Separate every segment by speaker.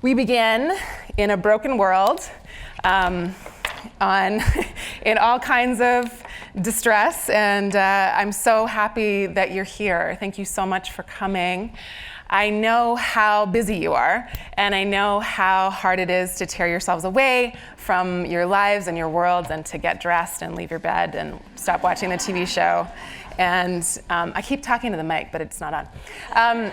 Speaker 1: We begin in a broken world, in all kinds of distress, and I'm so happy that you're here. Thank you so much for coming. I know how busy you are, and I know how hard it is to tear yourselves away from your lives and your worlds and to get dressed and leave your bed and stop watching the TV show. And I keep talking to the mic, but it's not on.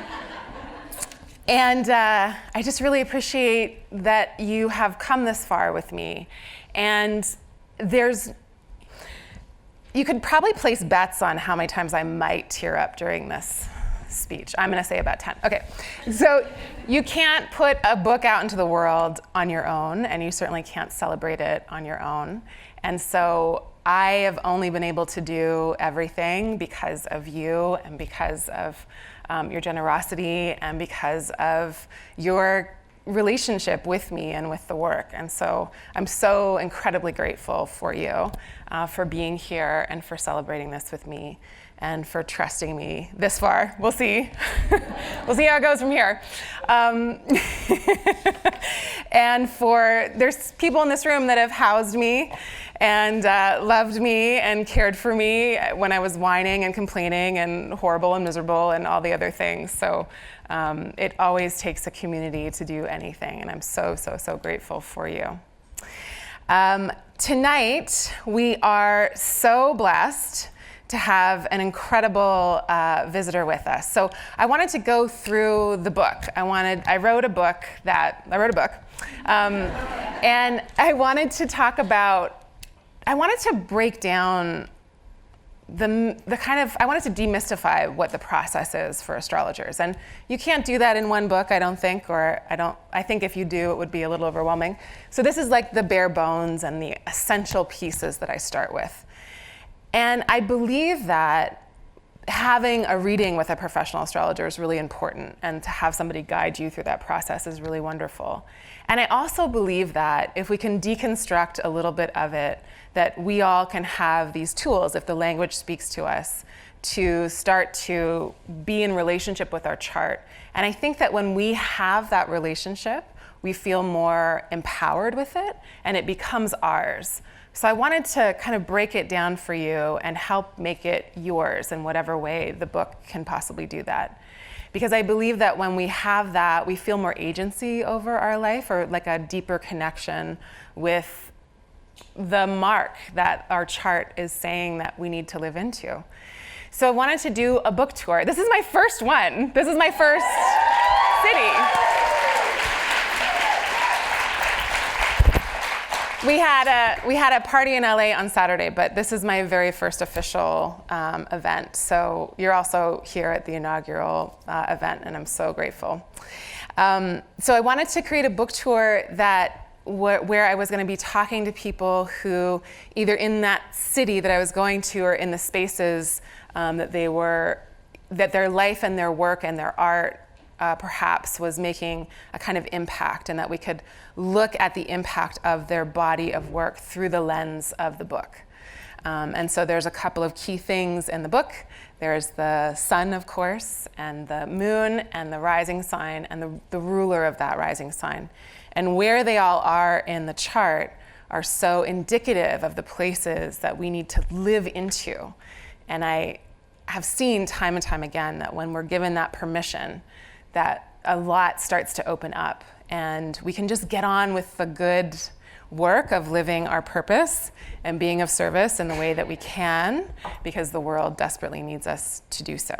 Speaker 1: And I just really appreciate that you have come this far with me. And you could probably place bets on how many times I might tear up during this speech. I'm gonna say about 10. Okay, so you can't put a book out into the world on your own, and you certainly can't celebrate it on your own. And so I have only been able to do everything because of you and because of your generosity and because of your relationship with me and with the work. And so I'm so incredibly grateful for you, for being here and for celebrating this with me and for trusting me this far. We'll see. We'll see how it goes from here. And there's people in this room that have housed me and loved me and cared for me when I was whining and complaining and horrible and miserable and all the other things. So it always takes a community to do anything, and I'm so, so, so grateful for you. Tonight, we are so blessed to have an incredible visitor with us. So I wanted to go through the book. I wrote a book, and I wanted to break down I wanted to demystify what the process is for astrologers. And you can't do that in one book, I don't think, I think if you do, it would be a little overwhelming. So this is like the bare bones and the essential pieces that I start with. And I believe that having a reading with a professional astrologer is really important, and to have somebody guide you through that process is really wonderful. And I also believe that if we can deconstruct a little bit of it, that we all can have these tools, if the language speaks to us, to start to be in relationship with our chart. And I think that when we have that relationship, we feel more empowered with it, and it becomes ours. So I wanted to kind of break it down for you and help make it yours in whatever way the book can possibly do that. Because I believe that when we have that, we feel more agency over our life, or like a deeper connection with the mark that our chart is saying that we need to live into. So I wanted to do a book tour. This is my first one. This is my first city. We had a party in LA on Saturday, but this is my very first official event. So you're also here at the inaugural event, and I'm so grateful. So I wanted to create a book tour where I was going to be talking to people who, either in that city that I was going to or in the spaces that their life and their work and their art perhaps was making a kind of impact, and that we could look at the impact of their body of work through the lens of the book. And so there's a couple of key things in the book. There's the sun, of course, and the moon, and the rising sign, and the ruler of that rising sign. And where they all are in the chart are so indicative of the places that we need to live into. And I have seen time and time again that when we're given that permission, that a lot starts to open up, and we can just get on with the good work of living our purpose and being of service in the way that we can, because the world desperately needs us to do so.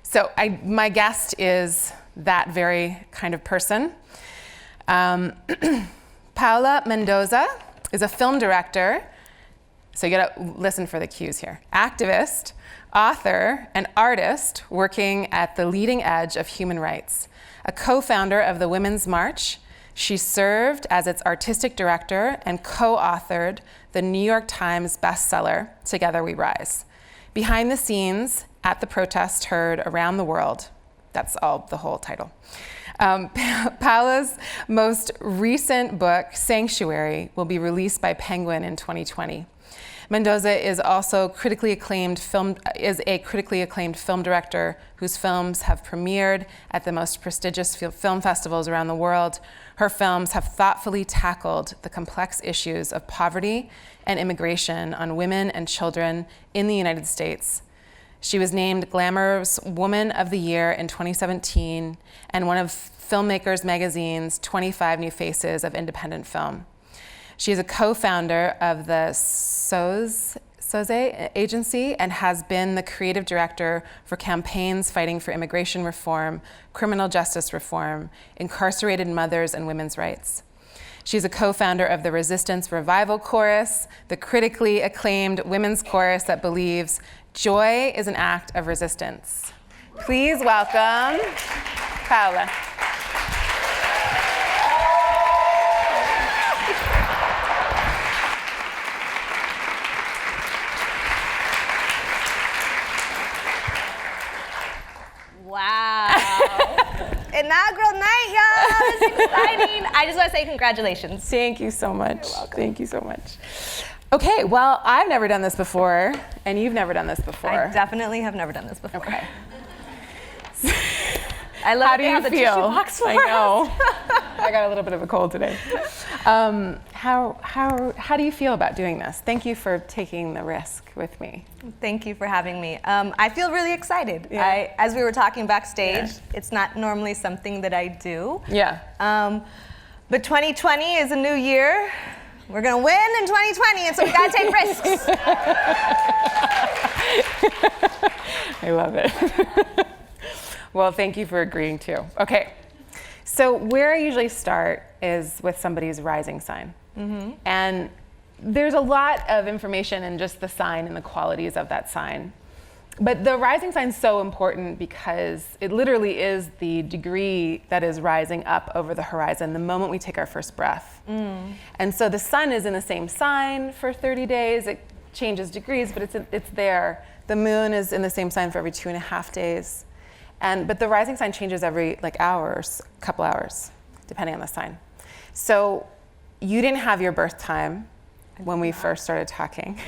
Speaker 1: So my guest is that very kind of person. Paola Mendoza is a film director, so you gotta listen for the cues here, activist, author, and artist working at the leading edge of human rights. A co-founder of the Women's March, she served as its artistic director and co-authored the New York Times bestseller, Together We Rise. Behind the scenes at the protest heard around the world. That's the whole title. Paola's most recent book, Sanctuary, will be released by Penguin in 2020. Mendoza is also a critically acclaimed film director whose films have premiered at the most prestigious film festivals around the world. Her films have thoughtfully tackled the complex issues of poverty and immigration on women and children in the United States. She was named Glamour's Woman of the Year in 2017 and one of Filmmakers magazine's 25 New Faces of Independent Film. She is a co-founder of the SOZE agency and has been the creative director for campaigns fighting for immigration reform, criminal justice reform, incarcerated mothers, and women's rights. She's a co-founder of the Resistance Revival Chorus, the critically acclaimed women's chorus that believes joy is an act of resistance. Please welcome Paola.
Speaker 2: Wow. Inaugural night, y'all. It's exciting. I just want to say congratulations.
Speaker 1: Thank you so much. You're welcome. Thank you so much. Okay, well, I've never done this before, and you've never done this before.
Speaker 2: I definitely have never done this before.
Speaker 1: Okay.
Speaker 2: I love
Speaker 1: how do you
Speaker 2: the
Speaker 1: feel?
Speaker 2: tissue box for
Speaker 1: I know.
Speaker 2: us.
Speaker 1: I got a little bit of a cold today. How do you feel about doing this? Thank you for taking the risk with me.
Speaker 2: Thank you for having me. I feel really excited.
Speaker 1: Yeah.
Speaker 2: As we were talking backstage, it's not normally something that I do.
Speaker 1: Yeah.
Speaker 2: But 2020 is a new year. We're gonna win in 2020, and so we gotta take risks.
Speaker 1: I love it. Well, thank you for agreeing too. Okay, so where I usually start is with somebody's rising sign. Mm-hmm. And there's a lot of information in just the sign and the qualities of that sign. But the rising sign is so important because it literally is the degree that is rising up over the horizon the moment we take our first breath. Mm. And so the sun is in the same sign for 30 days. It changes degrees, but it's there. The moon is in the same sign for every 2.5 days. But the rising sign changes every hours, couple hours, depending on the sign. So you didn't have your birth time when we first started talking.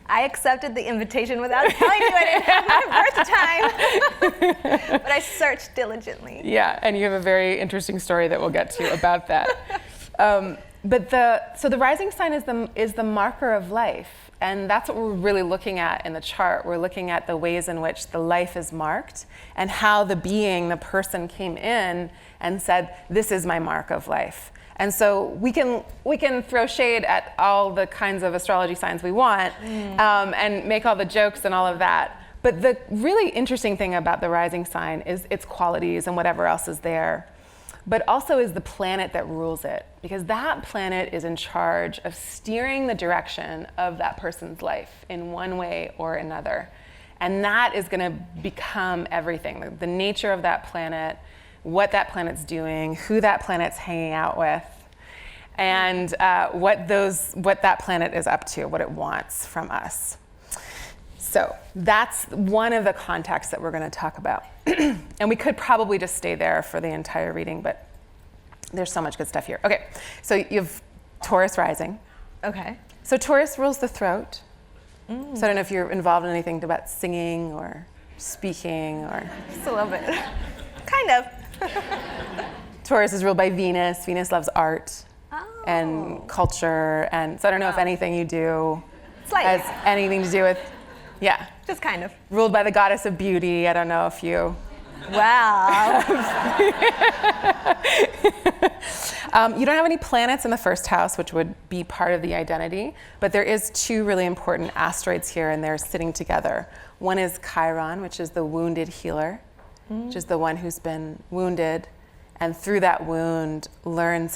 Speaker 2: I accepted the invitation without telling you I didn't have my birth time. But I searched diligently.
Speaker 1: Yeah, and you have a very interesting story that we'll get to about that. So the rising sign is the marker of life. And that's what we're really looking at in the chart. We're looking at the ways in which the life is marked and how the person came in and said, this is my mark of life. And so we can throw shade at all the kinds of astrology signs we want and make all the jokes and all of that. But the really interesting thing about the rising sign is its qualities and whatever else is there, but also is the planet that rules it, because that planet is in charge of steering the direction of that person's life in one way or another. And that is going to become everything, the nature of that planet, what that planet's doing, who that planet's hanging out with, and what that planet is up to, what it wants from us. So that's one of the contexts that we're going to talk about. And we could probably just stay there for the entire reading, but there's so much good stuff here. Okay, so you have Taurus rising.
Speaker 2: Okay.
Speaker 1: So Taurus rules the throat. So I don't know if you're involved in anything about singing or speaking or...
Speaker 2: Just a little bit. Kind of.
Speaker 1: Taurus is ruled by Venus. Venus loves art and culture. And so I don't know if anything you do has anything to do with... Yeah.
Speaker 2: Just kind of.
Speaker 1: Ruled by the goddess of beauty. I don't know if you...
Speaker 2: Wow.
Speaker 1: You don't have any planets in the first house, which would be part of the identity, but there is 2 really important asteroids here, and they're sitting together. One is Chiron, which is the wounded healer, which is the one who's been wounded, and through that wound learns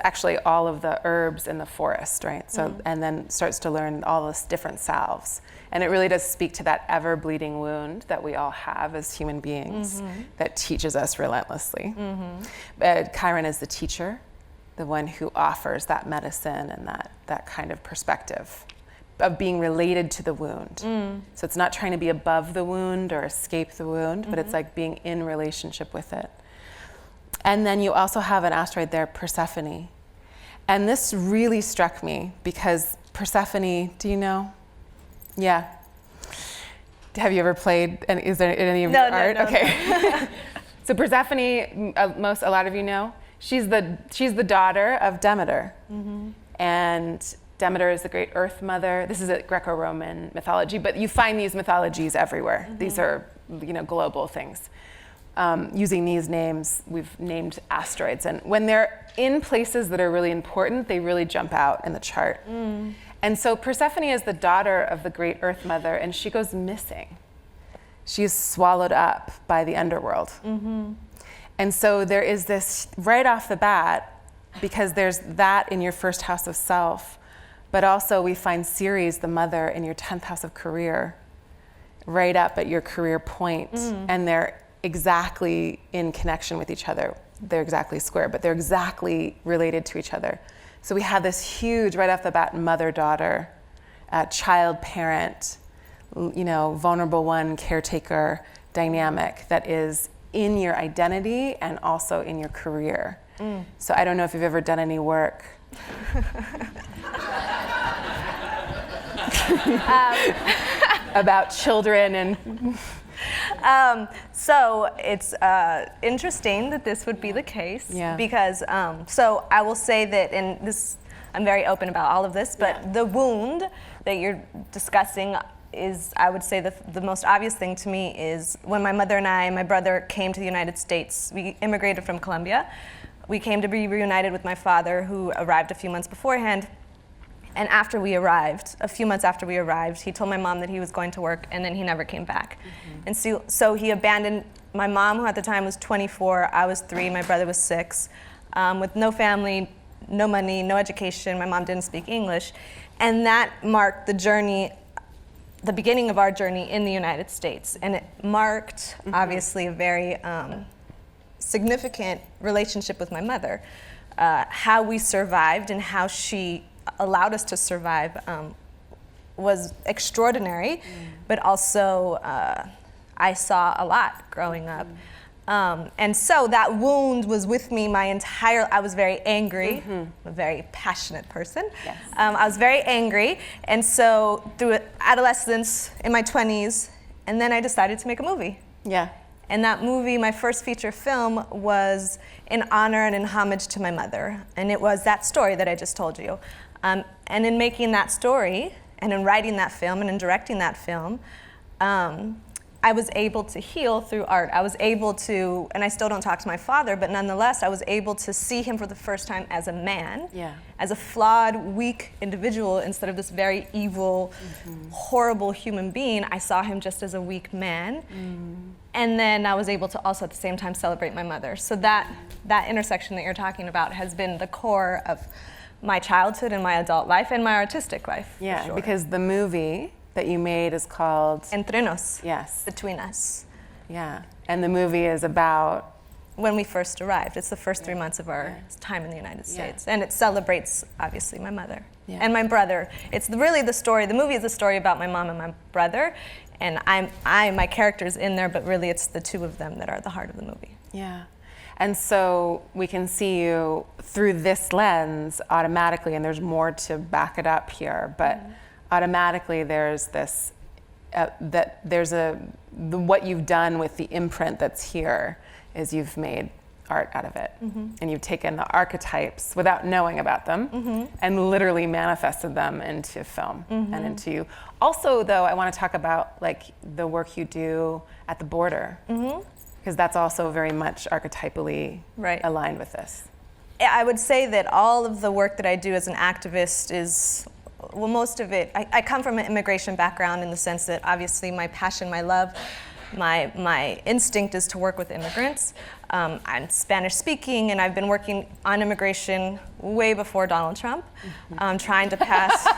Speaker 1: actually all of the herbs in the forest, right? So, and then starts to learn all this different salves. And it really does speak to that ever-bleeding wound that we all have as human beings that teaches us relentlessly. Chiron is the teacher, the one who offers that medicine and that kind of perspective of being related to the wound. So it's not trying to be above the wound or escape the wound, but it's like being in relationship with it. And then you also have an asteroid there, Persephone. And this really struck me because Persephone, do you know? Yeah. Have you ever played, and is there any of your art?
Speaker 2: No,
Speaker 1: okay. So Persephone, a lot of you know, she's the daughter of Demeter. And Demeter is the great earth mother. This is a Greco-Roman mythology, but you find these mythologies everywhere. These are, global things. Using these names, we've named asteroids. And when they're in places that are really important, they really jump out in the chart. And so Persephone is the daughter of the great earth mother, and she goes missing. She is swallowed up by the underworld. And so there is this, right off the bat, because there's that in your first house of self, but also we find Ceres, the mother, in your 10th house of career, right up at your career point. And they're exactly in connection with each other. They're exactly square, but they're exactly related to each other. So we have this huge, right off the bat, mother-daughter, child-parent, vulnerable one, caretaker dynamic that is in your identity and also in your career. So I don't know if you've ever done any work about children and...
Speaker 2: So it's interesting that this would be the case, because so I will say that, and this, I'm very open about all of this, but the wound that you're discussing is, I would say, the most obvious thing to me is when my mother and I and my brother came to the United States. We immigrated from Colombia. We came to be reunited with my father, who arrived a few months beforehand. And after we arrived, a few months after we arrived, he told my mom that he was going to work, and then he never came back. And so he abandoned my mom, who at the time was 24, I was 3, my brother was 6, with no family, no money, no education. My mom didn't speak English. And that marked the journey, the beginning of our journey in the United States. And it marked, obviously, a very significant relationship with my mother. How we survived and how she allowed us to survive was extraordinary, but also I saw a lot growing up. And so that wound was with me I was very angry, a very passionate person.
Speaker 1: Yes.
Speaker 2: I was very angry, and so through adolescence, in my 20s, and then I decided to make a movie.
Speaker 1: Yeah.
Speaker 2: And that movie, my first feature film, was in honor and in homage to my mother. And it was that story that I just told you. And in making that story, and in writing that film, and in directing that film, I was able to heal through art. I was able to, and I still don't talk to my father, but nonetheless, I was able to see him for the first time as a man, as a flawed, weak individual, instead of this very evil, horrible human being. I saw him just as a weak man. And then I was able to also at the same time celebrate my mother. So that intersection that you're talking about has been the core of my childhood and my adult life and my artistic life.
Speaker 1: Yeah,
Speaker 2: sure.
Speaker 1: because the movie that you made is called
Speaker 2: Entre Nos.
Speaker 1: Yes.
Speaker 2: Between Us.
Speaker 1: Yeah, and the movie is about
Speaker 2: when we first arrived. It's the first 3 months of our time in the United States. And it celebrates, obviously, my mother and my brother. It's really the story, the movie is a story about my mom and my brother, and my character's in there, but really it's the two of them that are the heart of the movie.
Speaker 1: Yeah. And so we can see you through this lens automatically, and there's more to back it up here, but automatically there's this, what you've done with the imprint that's here is you've made art out of it. And you've taken the archetypes without knowing about them and literally manifested them into film and into you. Also, though, I want to talk about like the work you do at the border. Because that's also very much archetypally aligned with this.
Speaker 2: I would say that all of the work that I do as an activist is, well, most of it, I come from an immigration background in the sense that obviously my passion, my love, my instinct is to work with immigrants. I'm Spanish speaking, and I've been working on immigration way before Donald Trump, trying to pass.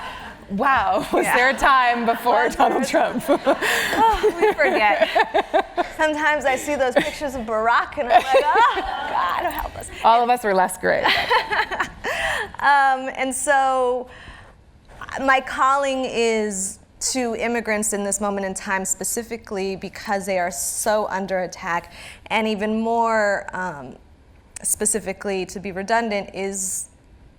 Speaker 1: Wow, was there a time before Donald Trump?
Speaker 2: Oh, we forget. Sometimes I see those pictures of Barack and I'm like, oh, God, help us.
Speaker 1: All of us were less great.
Speaker 2: And so my calling is to immigrants in this moment in time specifically because they are so under attack, and even more specifically, to be redundant, is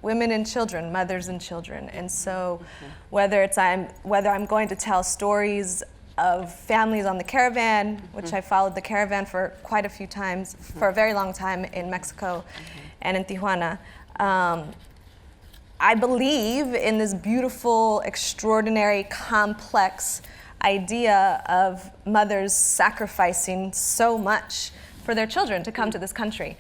Speaker 2: women and children, mothers and children. And so whether I'm going to tell stories of families on the caravan, which I followed the caravan for quite a few times, for a very long time in Mexico and in Tijuana. I believe in this beautiful, extraordinary, complex idea of mothers sacrificing so much for their children to come to this country,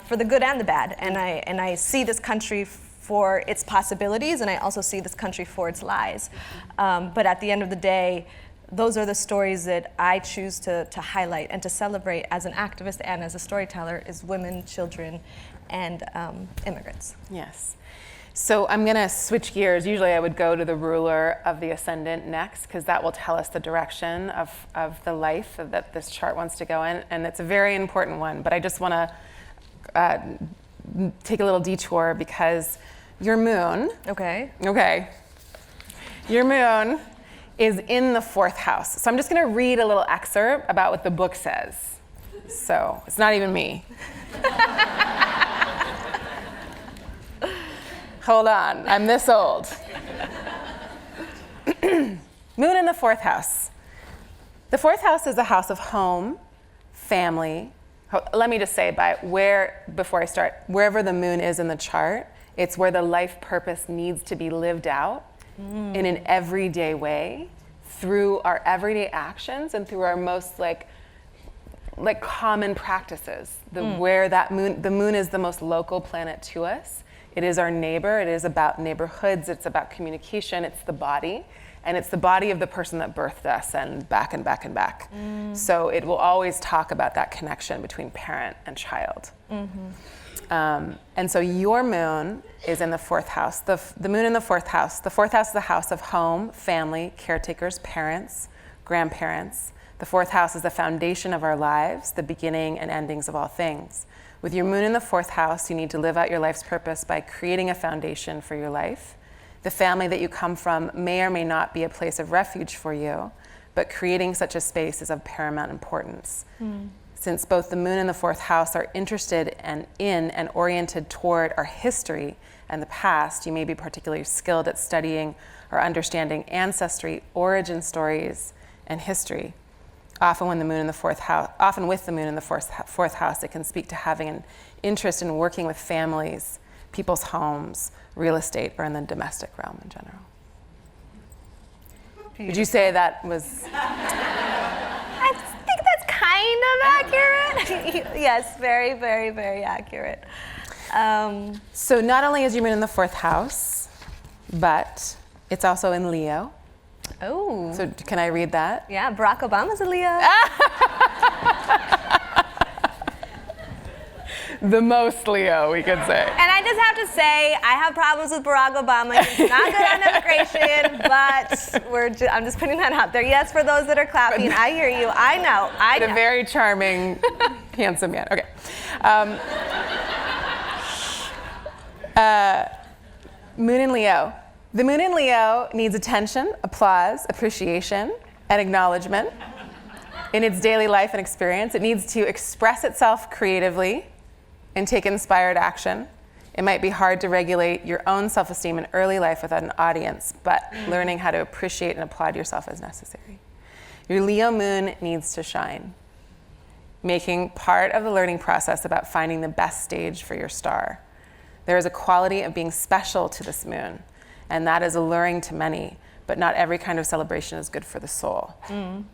Speaker 2: for the good and the bad. And I see this country for its possibilities, and I also see this country for its lies. But at the end of the day, those are the stories that I choose to highlight and to celebrate as an activist and as a storyteller, is women, children, and immigrants.
Speaker 1: Yes. So I'm going to switch gears. Usually I would go to the ruler of the ascendant next, because that will tell us the direction of the life that this chart wants to go in. And it's a very important one. But I just want to take a little detour, because your moon.
Speaker 2: Okay.
Speaker 1: Your moon is in the 4th house. So I'm just going to read a little excerpt about what the book says. So it's not even me. Hold on, I'm this old. Moon in the 4th house. The 4th house is the house of home, family. Let me just say, before I start, wherever the moon is in the chart, it's where the life purpose needs to be lived out in an everyday way, through our everyday actions and through our most like common practices. Where the moon is the most local planet to us. It is our neighbor. It is about neighborhoods. It's about communication. It's the body. And it's the body of the person that birthed us, and back and back and back. So it will always talk about that connection between parent and child. And so your moon is in the 4th house. The moon in the 4th house. The 4th house is the house of home, family, caretakers, parents, grandparents. The 4th house is the foundation of our lives, the beginning and endings of all things. With your moon in the 4th house, you need to live out your life's purpose by creating a foundation for your life. The family that you come from may or may not be a place of refuge for you, but creating such a space is of paramount importance. Since both the moon and the 4th house are interested in and oriented toward our history and the past, you may be particularly skilled at studying or understanding ancestry, origin stories, and history. Often with the moon in the 4th house, it can speak to having an interest in working with families, people's homes, real estate, or in the domestic realm in general. Would you say that was?
Speaker 2: I think that's kind of accurate. Yes, very, very, very accurate.
Speaker 1: So not only is your moon in the 4th house, but it's also in Leo.
Speaker 2: Oh.
Speaker 1: So can I read that?
Speaker 2: Yeah, Barack Obama's a Leo.
Speaker 1: The most Leo, we could say.
Speaker 2: And I just have to say, I have problems with Barack Obama. He's not good on immigration, but I'm just putting that out there. Yes, for those that are clapping, I hear you. I know.
Speaker 1: A very charming, handsome man. Okay. Moon in Leo. The moon in Leo needs attention, applause, appreciation, and acknowledgement in its daily life and experience. It needs to express itself creatively and take inspired action. It might be hard to regulate your own self-esteem in early life without an audience, but learning how to appreciate and applaud yourself is necessary. Your Leo moon needs to shine, making part of the learning process about finding the best stage for your star. There is a quality of being special to this moon, and that is alluring to many, but not every kind of celebration is good for the soul.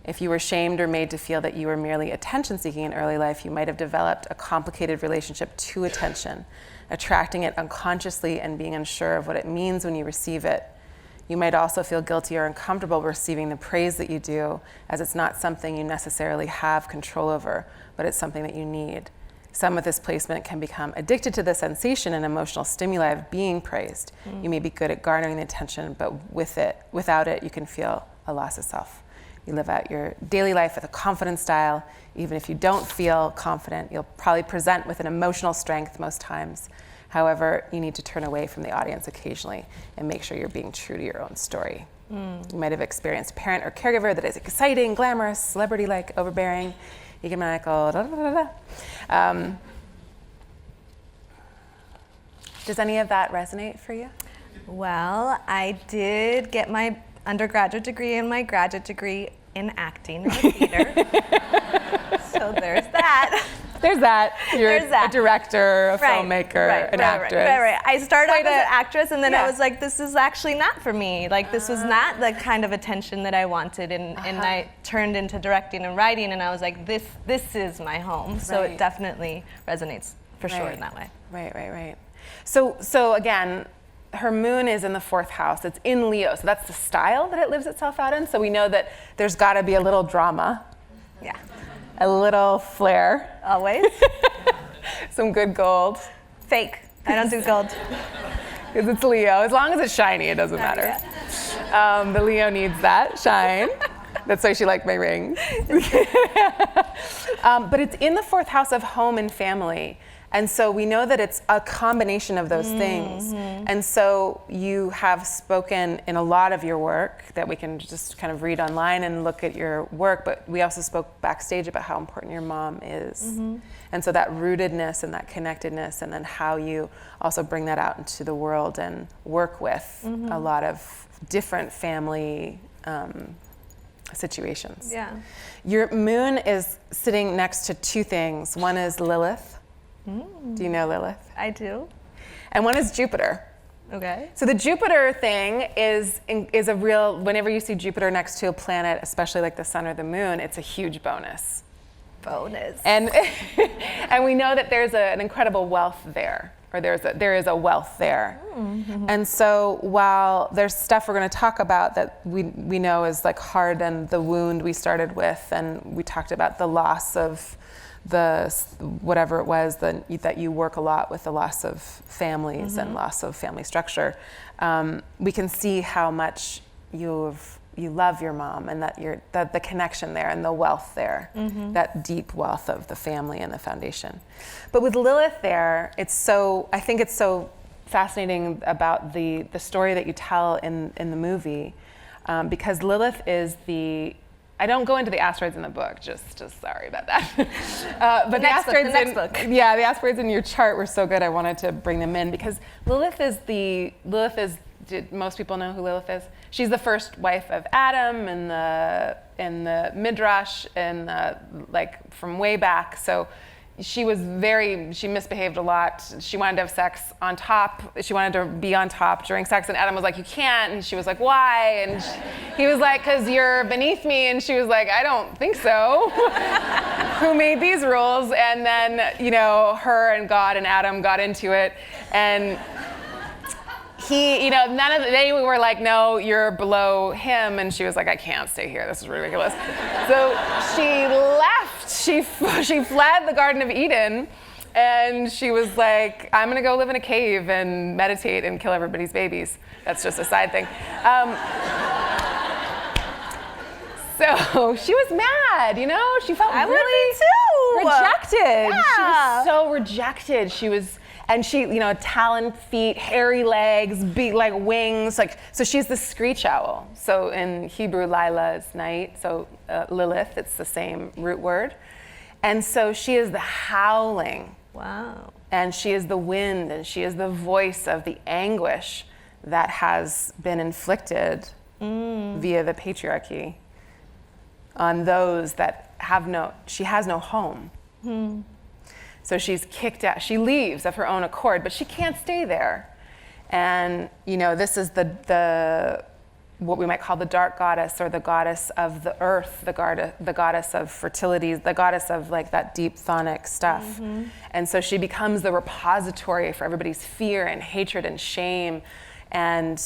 Speaker 1: If you were shamed or made to feel that you were merely attention-seeking in early life, you might have developed a complicated relationship to attention, attracting it unconsciously and being unsure of what it means when you receive it. You might also feel guilty or uncomfortable receiving the praise that you do, as it's not something you necessarily have control over, but it's something that you need. Some with this placement can become addicted to the sensation and emotional stimuli of being praised. You may be good at garnering the attention, but without it, you can feel a loss of self. You live out your daily life with a confident style. Even if you don't feel confident, you'll probably present with an emotional strength most times. However, you need to turn away from the audience occasionally and make sure you're being true to your own story. You might have experienced a parent or caregiver that is exciting, glamorous, celebrity-like, overbearing, egomaniacal, Does any of that resonate for you?
Speaker 2: Well, I did get my undergraduate degree and my graduate degree in acting in the theater. So there's that.
Speaker 1: There's that. You're a director, a filmmaker, an actress.
Speaker 2: Right. I started out as an actress, and then I was like, this is actually not for me. Like, this was not the kind of attention that I wanted, and I turned into directing and writing, and I was like, this is my home. So it definitely resonates for sure in that way.
Speaker 1: Right. So again, her moon is in the 4th house. It's in Leo, so that's the style that it lives itself out in. So we know that there's got to be a little drama.
Speaker 2: Yeah.
Speaker 1: A little flair.
Speaker 2: Always.
Speaker 1: Some good gold.
Speaker 2: Fake. I don't do gold.
Speaker 1: Because it's Leo. As long as it's shiny, it doesn't matter. Yeah. The Leo needs that shine. That's why she liked my ring. But it's in the 4th house of home and family. And so we know that it's a combination of those things. And so you have spoken in a lot of your work that we can just kind of read online and look at your work, but we also spoke backstage about how important your mom is. And so that rootedness and that connectedness, and then how you also bring that out into the world and work with a lot of different family situations.
Speaker 2: Yeah.
Speaker 1: Your moon is sitting next to 2 things. One is Lilith. Do you know Lilith?
Speaker 2: I do.
Speaker 1: And one is Jupiter.
Speaker 2: Okay.
Speaker 1: So the Jupiter thing is a real, whenever you see Jupiter next to a planet, especially like the sun or the moon, it's a huge bonus. And we know that there's an incredible wealth there, or there is a wealth there. And so while there's stuff we're going to talk about that we know is like hard, and the wound we started with, and we talked about the loss of whatever it was, that you work a lot with the loss of families and loss of family structure, we can see how much you love your mom, and that the connection there and the wealth there, that deep wealth of the family and the foundation. But with Lilith there, I think it's so fascinating about the story that you tell in the movie, because Lilith is I don't go into the asteroids in the book, just sorry about that. But the asteroids in your chart were so good, I wanted to bring them in, because did most people know who Lilith is? She's the first wife of Adam in the Midrash, and like from way back. So she misbehaved a lot. She wanted to have sex on top. She wanted to be on top during sex, and Adam was like, you can't. And she was like, why? And he was like, because you're beneath me. And she was like, I don't think so. Who made these rules? And then, her and God and Adam got into it. And they were like, no, you're below him. And she was like, I can't stay here. This is ridiculous. So she left. She fled the Garden of Eden, and she was like, I'm going to go live in a cave and meditate and kill everybody's babies. That's just a side thing. So she was mad, She felt rejected. Yeah. She was so rejected. She, talon feet, hairy legs, like wings, so she's the screech owl. So in Hebrew, Lila is night. So Lilith, it's the same root word. And so she is the howling.
Speaker 2: Wow.
Speaker 1: And she is the wind, and she is the voice of the anguish that has been inflicted via the patriarchy on those that she has no home. So she's kicked out. She leaves of her own accord, but she can't stay there. And this is the what we might call the dark goddess, or the goddess of the earth, the goddess of fertility, the goddess of like that deep chthonic stuff. And so she becomes the repository for everybody's fear and hatred and shame. And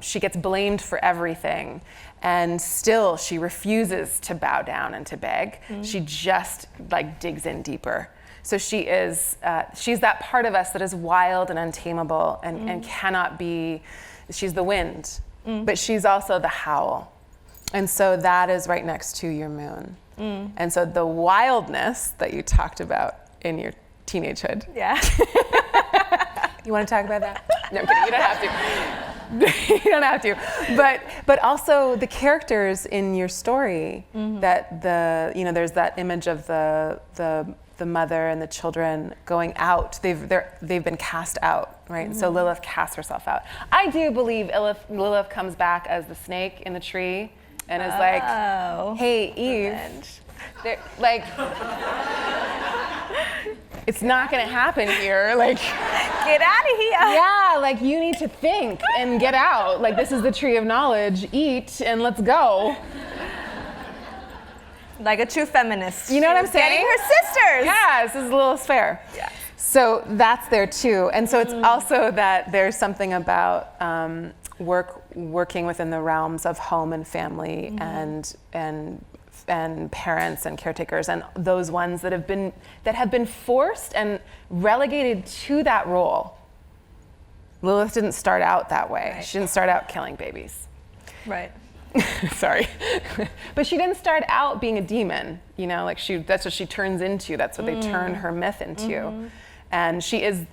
Speaker 1: she gets blamed for everything. And still she refuses to bow down and to beg. She just like digs in deeper. So she's that part of us that is wild and untamable and cannot be, she's the wind, but she's also the howl. And so that is right next to your moon. And so the wildness that you talked about in your teenagehood.
Speaker 2: Yeah.
Speaker 1: You want to talk about that? No, I'm kidding, you don't have to. You don't have to. But also the characters in your story, that there's that image of the the mother and the children going out. They've been cast out, right? Mm-hmm. So Lilith casts herself out. I do believe Lilith comes back as the snake in the tree and is like, hey, Eve, like, it's not gonna happen here. Like,
Speaker 2: get out of here.
Speaker 1: Yeah, like you need to think and get out. Like, this is the tree of knowledge. Eat and let's go.
Speaker 2: Like a true feminist.
Speaker 1: You know what I'm saying?
Speaker 2: Getting her sisters.
Speaker 1: Yeah, this is a little fair.
Speaker 2: Yeah.
Speaker 1: So that's there too. And so it's also that there's something about working within the realms of home and family and parents and caretakers and those ones that have been forced and relegated to that role. Lilith didn't start out that way. Right. She didn't start out killing babies.
Speaker 2: Right.
Speaker 1: Sorry. But she didn't start out being a demon, you know, like that's what she turns into. That's what they turn her myth into. And she is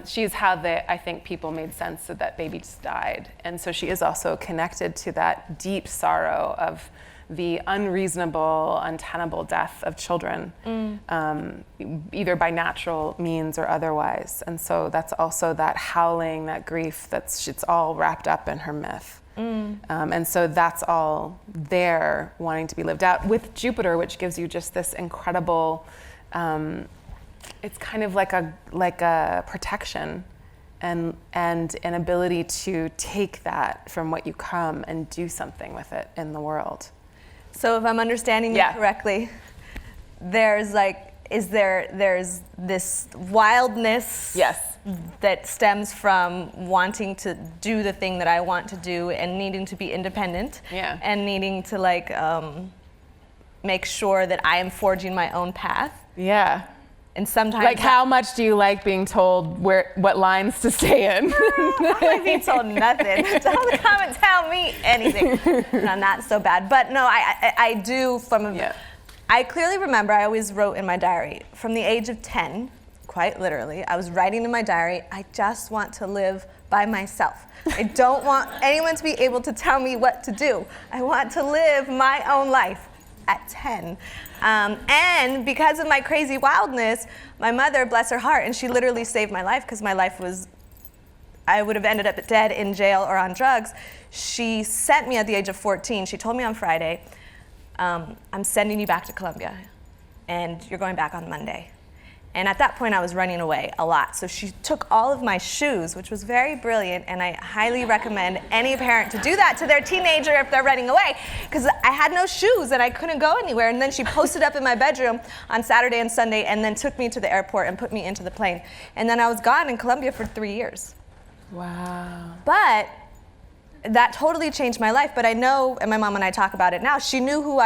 Speaker 1: she's how I think people made sense of that baby just died. And so she is also connected to that deep sorrow of the unreasonable, untenable death of children, either by natural means or otherwise. And so that's also that howling, that grief, it's all wrapped up in her myth. And so that's all there wanting to be lived out with Jupiter, which gives you just this incredible, it's kind of like a protection and an ability to take that from what you come and do something with it in the world.
Speaker 2: So if I'm understanding you correctly, there's this wildness that stems from wanting to do the thing that I want to do and needing to be independent and needing to make sure that I am forging my own path.
Speaker 1: Yeah.
Speaker 2: And sometimes
Speaker 1: like how much do you like being told what lines to stay in?
Speaker 2: I like being told nothing. Don't come and tell me anything. No, not so bad. But no, I do I clearly remember I always wrote in my diary from the age of 10, quite literally, I was writing in my diary, I just want to live by myself. I don't want anyone to be able to tell me what to do. I want to live my own life at 10. And because of my crazy wildness, my mother, bless her heart, and she literally saved my life because my life I would have ended up dead in jail or on drugs. She sent me at the age of 14. She told me on Friday, I'm sending you back to Colombia and you're going back on Monday. And at that point I was running away a lot. So she took all of my shoes, which was very brilliant, and I highly recommend any parent to do that to their teenager if they're running away, because I had no shoes and I couldn't go anywhere. And then she posted up in my bedroom on Saturday and Sunday and then took me to the airport and put me into the plane. And then I was gone in Colombia for 3 years.
Speaker 1: Wow.
Speaker 2: But that totally changed my life. But I know, and my mom and I talk about it now, she knew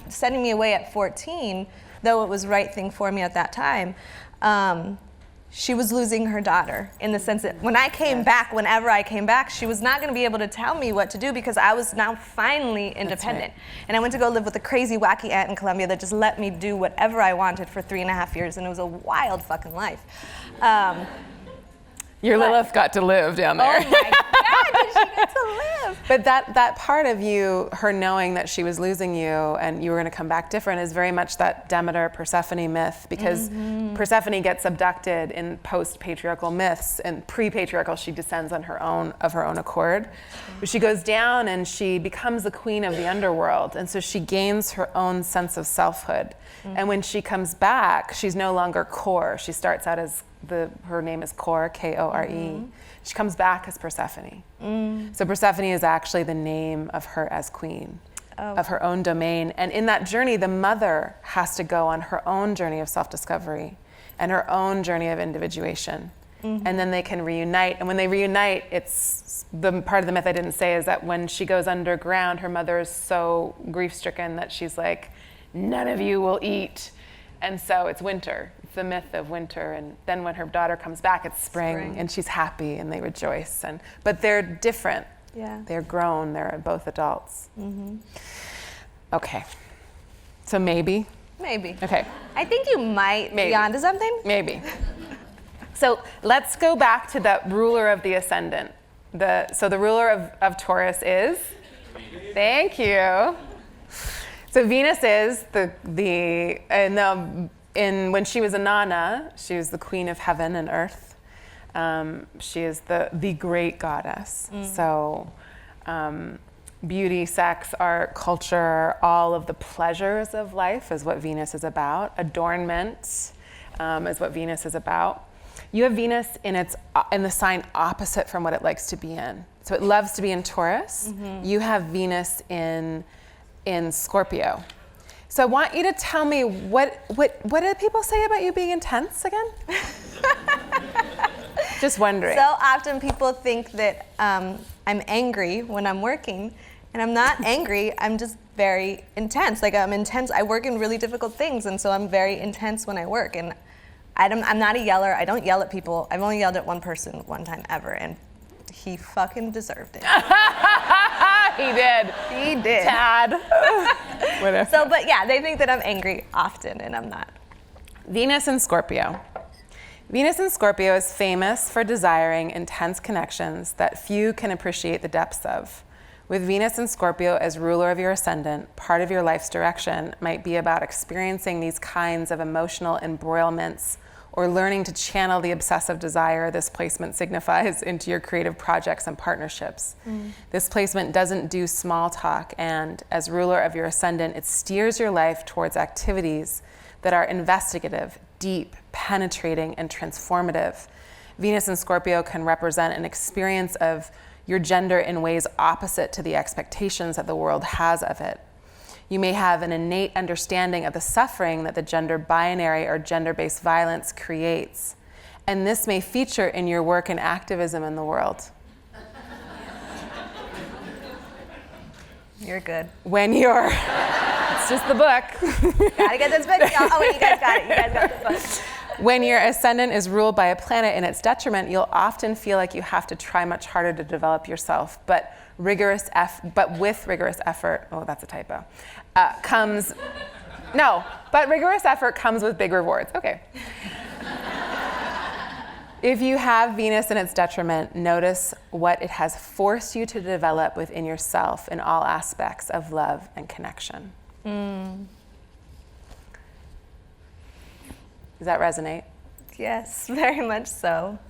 Speaker 2: sending me away at 14, though it was the right thing for me at that time, she was losing her daughter in the sense that when I came back, whenever I came back, she was not going to be able to tell me what to do because I was now finally independent. Right. And I went to go live with a crazy, wacky aunt in Colombia that just let me do whatever I wanted for 3.5 years, and it was a wild fucking life.
Speaker 1: Your Lilith got to live down there.
Speaker 2: Oh my God, did she get to live?
Speaker 1: But that part of you, her knowing that she was losing you and you were going to come back different, is very much that Demeter-Persephone myth, because Persephone gets abducted in post-patriarchal myths, and pre-patriarchal she descends of her own accord. But she goes down and she becomes the queen of the underworld, and so she gains her own sense of selfhood. And when she comes back, she's no longer Kore. She starts out as her name is Kore, K-O-R-E. She comes back as Persephone. So Persephone is actually the name of her as queen of her own domain. And in that journey, the mother has to go on her own journey of self-discovery and her own journey of individuation. And then they can reunite. And when they reunite, it's the part of the myth I didn't say is that when she goes underground, her mother is so grief-stricken that she's like, none of you will eat. And so it's winter. It's the myth of winter. And then when her daughter comes back, it's spring. And she's happy and they rejoice. But they're different.
Speaker 2: Yeah.
Speaker 1: They're grown. They're both adults. Okay. So maybe?
Speaker 2: Maybe.
Speaker 1: Okay.
Speaker 2: I think you might be onto something.
Speaker 1: Maybe. So let's go back to the ruler of the ascendant. So the ruler of Taurus is? Thank you. So Venus is the when she was Inanna, she was the queen of heaven and earth. She is the great goddess. So beauty, sex, art, culture, all of the pleasures of life is what Venus is about. Adornment is what Venus is about. You have Venus in the sign opposite from what it likes to be in. So it loves to be in Taurus. You have Venus in Scorpio. So I want you to tell me what did people say about you being intense again? Just wondering.
Speaker 2: So often people think that I'm angry when I'm working, and I'm not angry. I'm just very intense. Like I'm intense. I work in really difficult things, and so I'm very intense when I work. And I'm not a yeller. I don't yell at people. I've only yelled at one person one time ever, and he fucking deserved it.
Speaker 1: He did.
Speaker 2: He did.
Speaker 1: Tad. Whatever.
Speaker 2: So, but yeah, they think that I'm angry often, and I'm not.
Speaker 1: Venus in Scorpio. Venus in Scorpio is famous for desiring intense connections that few can appreciate the depths of. With Venus in Scorpio as ruler of your ascendant, part of your life's direction might be about experiencing these kinds of emotional embroilments or learning to channel the obsessive desire this placement signifies into your creative projects and partnerships. This placement doesn't do small talk, and as ruler of your ascendant, it steers your life towards activities that are investigative, deep, penetrating, and transformative. Venus in Scorpio can represent an experience of your gender in ways opposite to the expectations that the world has of it. You may have an innate understanding of the suffering that the gender binary or gender-based violence creates, and this may feature in your work and activism in the world.
Speaker 2: You're good.
Speaker 1: When you're, it's just the book.
Speaker 2: Gotta get this book, y'all. Oh, wait, you guys got it. You guys got this book.
Speaker 1: When your ascendant is ruled by a planet in its detriment, you'll often feel like you have to try much harder to develop yourself, but with rigorous effort, oh, that's a typo, but rigorous effort comes with big rewards. Okay. If you have Venus in its detriment, notice what it has forced you to develop within yourself in all aspects of love and connection. Does that resonate?
Speaker 2: Yes, very much so.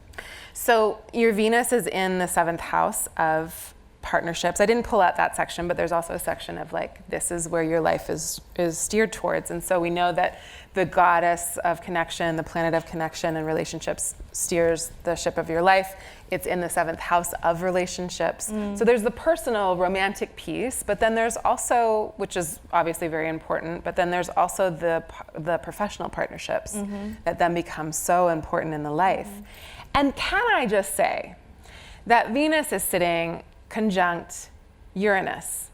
Speaker 1: So your Venus is in the 7th house of partnerships. I didn't pull out that section, but there's also a section of like, this is where your life is steered towards. And so we know that the goddess of connection, the planet of connection and relationships steers the ship of your life. It's in the 7th house of relationships. So there's the personal romantic piece, but then there's also, which is obviously very important, but then there's also the professional partnerships that then become so important in the life. And can I just say that Venus is sitting conjunct Uranus.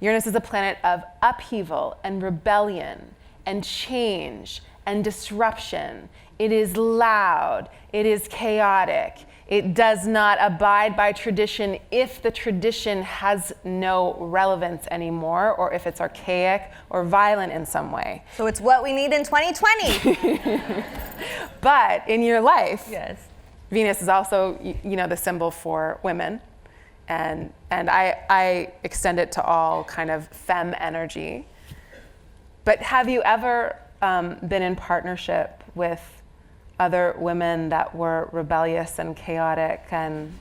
Speaker 1: Uranus is a planet of upheaval and rebellion and change and disruption. It is loud, it is chaotic, it does not abide by tradition if the tradition has no relevance anymore, or if it's archaic or violent in some way.
Speaker 2: So it's what we need in 2020.
Speaker 1: But in your life,
Speaker 2: Yes.
Speaker 1: Venus is also, the symbol for women. And I extend it to all kind of femme energy. But have you ever been in partnership with other women that were rebellious and chaotic and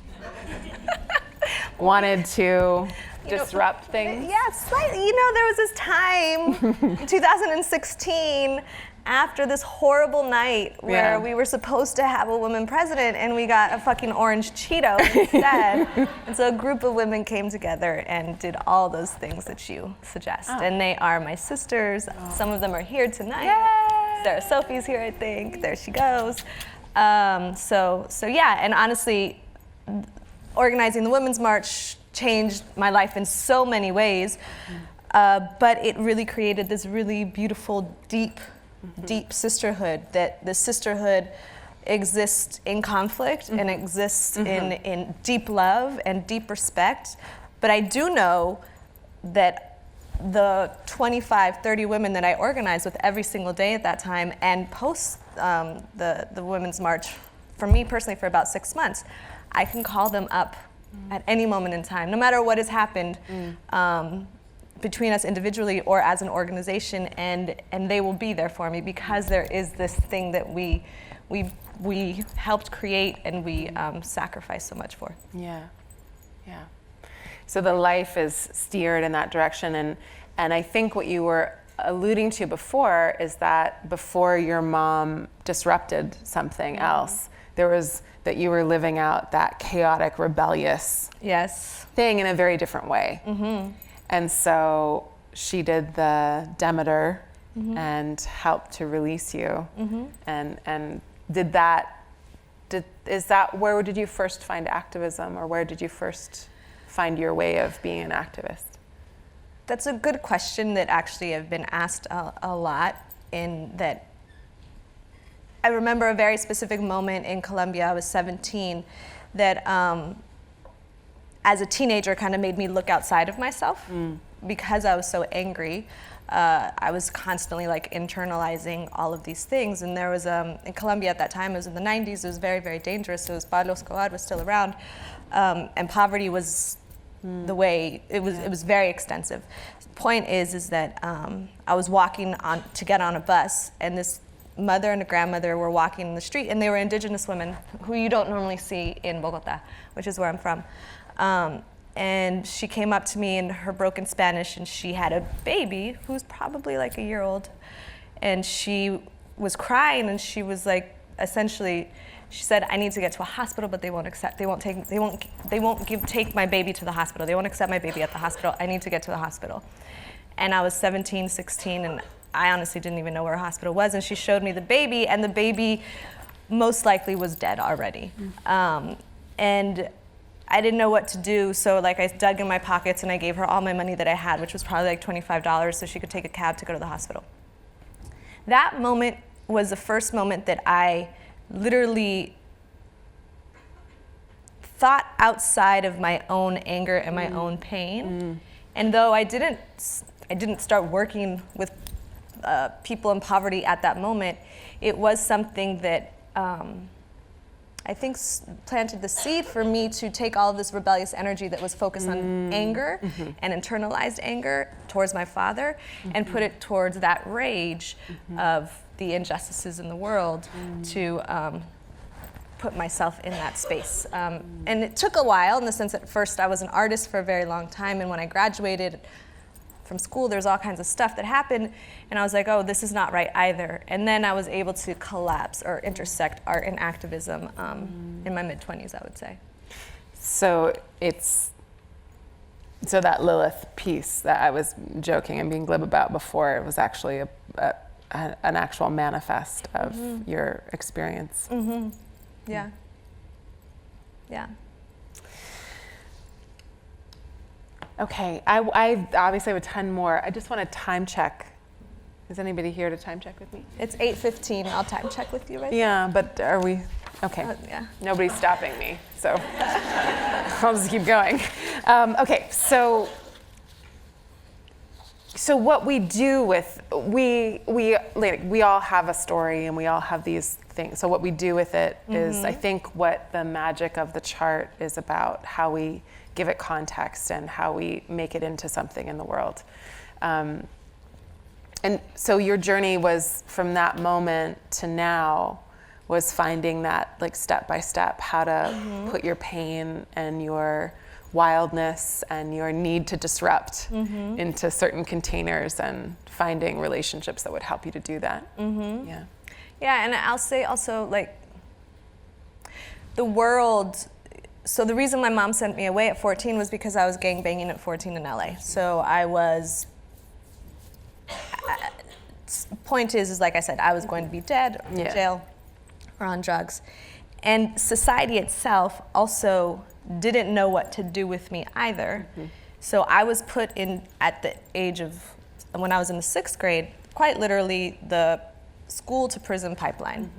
Speaker 1: wanted to disrupt things?
Speaker 2: Yeah, slightly. There was this time in 2016 after this horrible night where we were supposed to have a woman president and we got a fucking orange Cheeto instead. And so a group of women came together and did all those things that you suggest. And they are my sisters. Some of them are here tonight.
Speaker 1: Yay!
Speaker 2: Sarah Sophie's here, I think. There she goes. So yeah, and honestly, organizing the Women's March changed my life in so many ways. But it really created this really beautiful, deep sisterhood, that the sisterhood exists in conflict and exists in deep love and deep respect. But I do know that the 25, 30 women that I organized with every single day at that time and post the Women's March, for me personally for about 6 months, I can call them up at any moment in time, no matter what has happened. between us individually or as an organization, and they will be there for me because there is this thing that we helped create and we sacrificed so much for.
Speaker 1: Yeah, yeah. So the life is steered in that direction, and I think what you were alluding to before is that before your mom disrupted something else, there was that you were living out that chaotic, rebellious thing in a very different way. And so she did the Demeter and helped to release you. And where did you first find activism, or where did you first find your way of being an activist?
Speaker 2: That's a good question that actually I've been asked a lot, in that I remember a very specific moment in Colombia. I was 17 that as a teenager kind of made me look outside of myself because I was so angry. I was constantly like internalizing all of these things, and there was in Colombia at that time, it was in the 90s, it was very, very dangerous. It was Pablo Escobar was still around, and poverty was the way it was very extensive. Point is that I was walking to get on a bus, and this mother and a grandmother were walking in the street, and they were indigenous women who you don't normally see in Bogota, which is where I'm from. And she came up to me in her broken Spanish, and she had a baby who's probably like a year old, and she was crying, and she was like, essentially, she said, "I need to get to a hospital, but they won't take my baby to the hospital. They won't accept my baby at the hospital. I need to get to the hospital." And I was 17, 16, and I honestly didn't even know where a hospital was. And she showed me the baby, and the baby most likely was dead already. And I didn't know what to do, so like I dug in my pockets and I gave her all my money that I had, which was probably like $25, so she could take a cab to go to the hospital. That moment was the first moment that I literally thought outside of my own anger and my own pain. And though I didn't start working with people in poverty at that moment, it was something that I think planted the seed for me to take all of this rebellious energy that was focused on anger and internalized anger towards my father and put it towards that rage of the injustices in the world to put myself in that space. And it took a while, in the sense that at first I was an artist for a very long time, and when I graduated from school, there's all kinds of stuff that happened, and I was like, oh, this is not right either. And then I was able to collapse or intersect art and activism in my mid-20s, I would say.
Speaker 1: So so that Lilith piece that I was joking and being glib about before, it was actually an actual manifest of your experience.
Speaker 2: Yeah. Yeah.
Speaker 1: Okay, I obviously have a ton more. I just want to time check. Is anybody here to time check with me?
Speaker 2: It's 8:15. I'll time check with you, right?
Speaker 1: Yeah, but are we? Okay.
Speaker 2: Yeah.
Speaker 1: Nobody's stopping me, so I'll just keep going. Okay, so what we do with we all have a story, and we all have these things. So what we do with it is, I think, what the magic of the chart is about, how we give it context and how we make it into something in the world. And so your journey was, from that moment to now, was finding that, like, step by step, how to put your pain and your wildness and your need to disrupt into certain containers, and finding relationships that would help you to do that.
Speaker 2: Yeah, and I'll say also, like, the world. So the reason my mom sent me away at 14 was because I was gangbanging at 14 in LA. So I was, point is like I said, I was going to be dead, or in jail, or on drugs. And society itself also didn't know what to do with me either. So I was put in, at the age of, when I was in the 6th grade, quite literally the school to prison pipeline.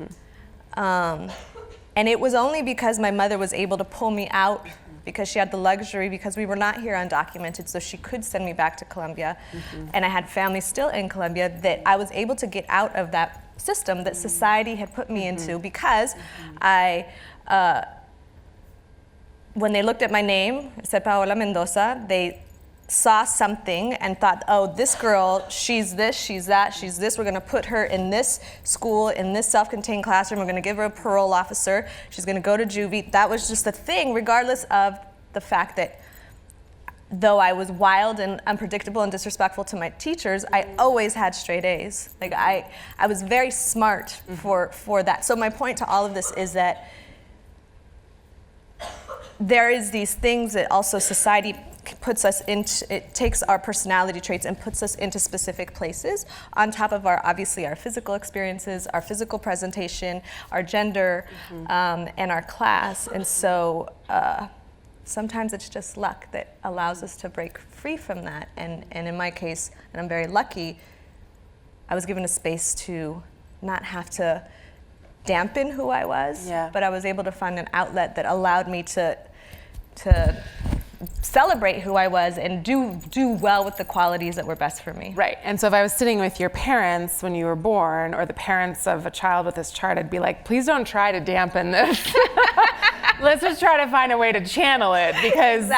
Speaker 2: And it was only because my mother was able to pull me out, because she had the luxury, because we were not here undocumented, so she could send me back to Colombia, and I had family still in Colombia, that I was able to get out of that system that society had put me into, because I, when they looked at my name, it said Paola Mendoza, they saw something and thought, oh, this girl, she's this, she's that, she's this. We're going to put her in this school, in this self-contained classroom. We're going to give her a parole officer. She's going to go to juvie. That was just a thing, regardless of the fact that though I was wild and unpredictable and disrespectful to my teachers, I always had straight A's. Like I was very smart for that. So my point to all of this is that there is these things that also society puts us into, it takes our personality traits and puts us into specific places on top of obviously our physical experiences, our physical presentation, our gender, and our class. And so sometimes it's just luck that allows us to break free from that. And in my case, and I'm very lucky, I was given a space to not have to dampen who I was, but I was able to find an outlet that allowed me to celebrate who I was and do well with the qualities that were best for me.
Speaker 1: Right. And so if I was sitting with your parents when you were born, or the parents of a child with this chart, I'd be like, please don't try to dampen this. Let's just try to find a way to channel it, because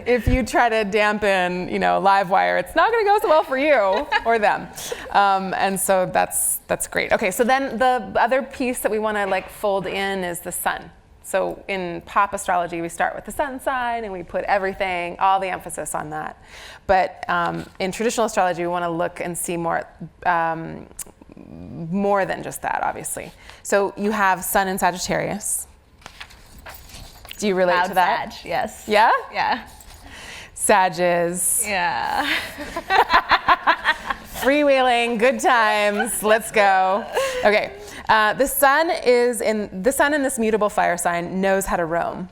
Speaker 1: if you try to dampen, live wire, it's not going to go so well for you or them. And so that's great. Okay, so then the other piece that we want to fold in is the sun. So in pop astrology, we start with the sun sign and we put everything, all the emphasis on that. But in traditional astrology, we want to look and see more than just that, obviously. So you have sun in Sagittarius. Do you relate to that?
Speaker 2: Sag, yes.
Speaker 1: Yeah?
Speaker 2: Yeah.
Speaker 1: Sages.
Speaker 2: Yeah.
Speaker 1: Freewheeling, good times, let's go. Okay, the sun in this mutable fire sign knows how to roam.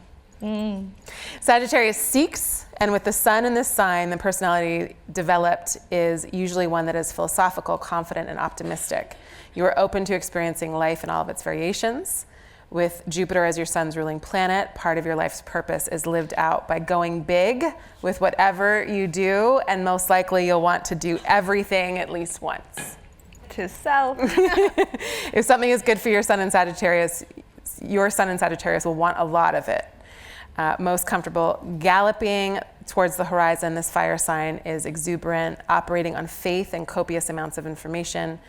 Speaker 1: Sagittarius seeks, and with the sun in this sign, the personality developed is usually one that is philosophical, confident, and optimistic. You are open to experiencing life in all of its variations. With Jupiter as your sun's ruling planet, part of your life's purpose is lived out by going big with whatever you do, and most likely you'll want to do everything at least once.
Speaker 2: To self.
Speaker 1: If something is good for your sun in Sagittarius, your sun in Sagittarius will want a lot of it. Most comfortable galloping towards the horizon, this fire sign is exuberant, operating on faith and copious amounts of information.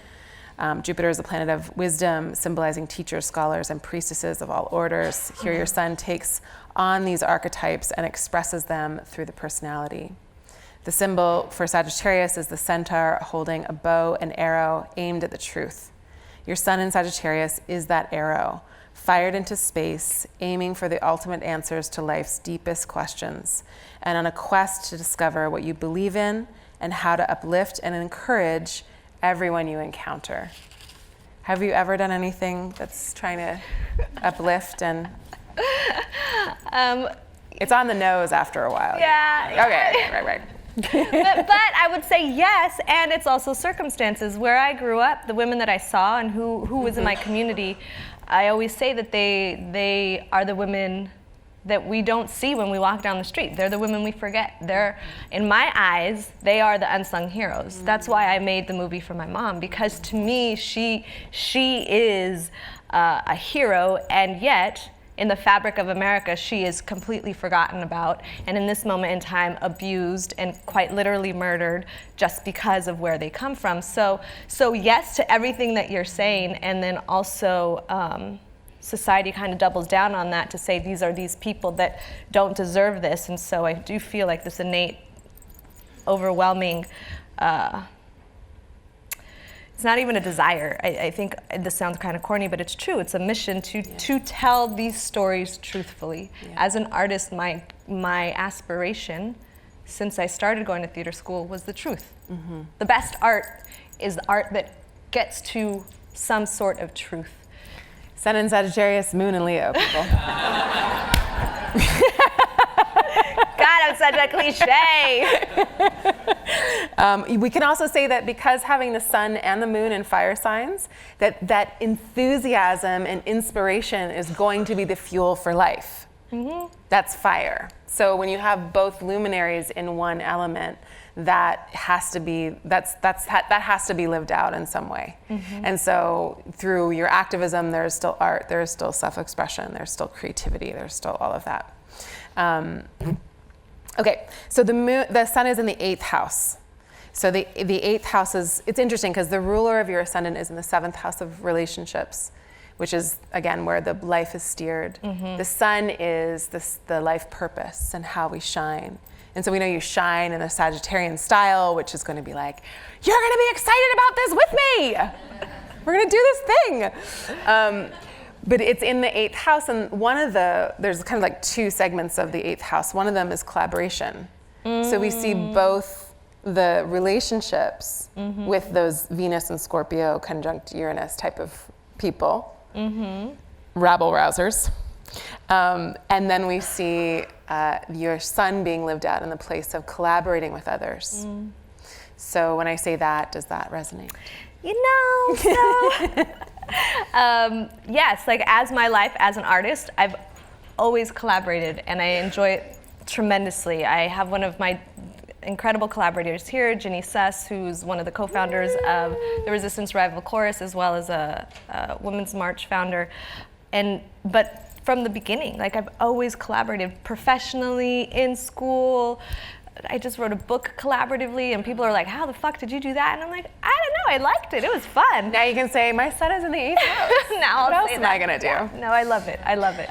Speaker 1: Jupiter is a planet of wisdom, symbolizing teachers, scholars, and priestesses of all orders. Here your sun takes on these archetypes and expresses them through the personality. The symbol for Sagittarius is the centaur holding a bow and arrow aimed at the truth. Your sun in Sagittarius is that arrow, fired into space, aiming for the ultimate answers to life's deepest questions, and on a quest to discover what you believe in and how to uplift and encourage everyone you encounter. Have you ever done anything that's trying to uplift and? It's on the nose after a while.
Speaker 2: Yeah.
Speaker 1: Okay, right.
Speaker 2: but I would say yes, and it's also circumstances. Where I grew up, the women that I saw and who was in my community, I always say that they are the women that we don't see when we walk down the street. They're the women we forget. They're, in my eyes, they are the unsung heroes. That's why I made the movie for my mom, because to me, she is a hero, and yet, in the fabric of America, she is completely forgotten about, and in this moment in time, abused and quite literally murdered just because of where they come from. So yes to everything that you're saying, and then also, society kind of doubles down on that to say these are these people that don't deserve this. And so I do feel like this innate, overwhelming, it's not even a desire. I think this sounds kind of corny, but it's true. It's a mission to tell these stories truthfully. As an artist, my aspiration since I started going to theater school was the truth. The best art is the art that gets to some sort of truth.
Speaker 1: Sun in Sagittarius, moon in Leo, people.
Speaker 2: God, I'm such a cliche.
Speaker 1: We can also say that because having the sun and the moon in fire signs, that enthusiasm and inspiration is going to be the fuel for life. That's fire. So when you have both luminaries in one element, that has to be lived out in some way. And so through your activism, there's still art, there's still self-expression, there's still creativity, there's still all of that. Okay, so the sun is in the 8th house. So the 8th house is, it's interesting because the ruler of your ascendant is in the 7th house of relationships, which is, again, where the life is steered. The sun is the life purpose and how we shine. And so we know you shine in a Sagittarian style, which is going to be like, you're going to be excited about this with me. We're going to do this thing. But it's in the 8th house, and there's kind of like 2 segments of the 8th house. One of them is collaboration. So we see both the relationships with those Venus and Scorpio conjunct Uranus type of people, rabble rousers. And then we see your sun being lived out in the place of collaborating with others. So when I say that, does that resonate?
Speaker 2: Yes, like as my life as an artist, I've always collaborated and I enjoy it tremendously. I have one of my incredible collaborators here, Chani Nicholas, who's one of the co-founders of the Resistance Revival Chorus, as well as a Women's March founder. But from the beginning, like I've always collaborated professionally, in school. I just wrote a book collaboratively, and people are like, how the fuck did you do that? And I'm like, I don't know, I liked it. It was fun.
Speaker 1: Now you can say, my sun is in the 8th house.
Speaker 2: Now
Speaker 1: what
Speaker 2: I'll
Speaker 1: else
Speaker 2: say
Speaker 1: am
Speaker 2: that.
Speaker 1: I going to do?
Speaker 2: Yeah. No, I love it. I love it.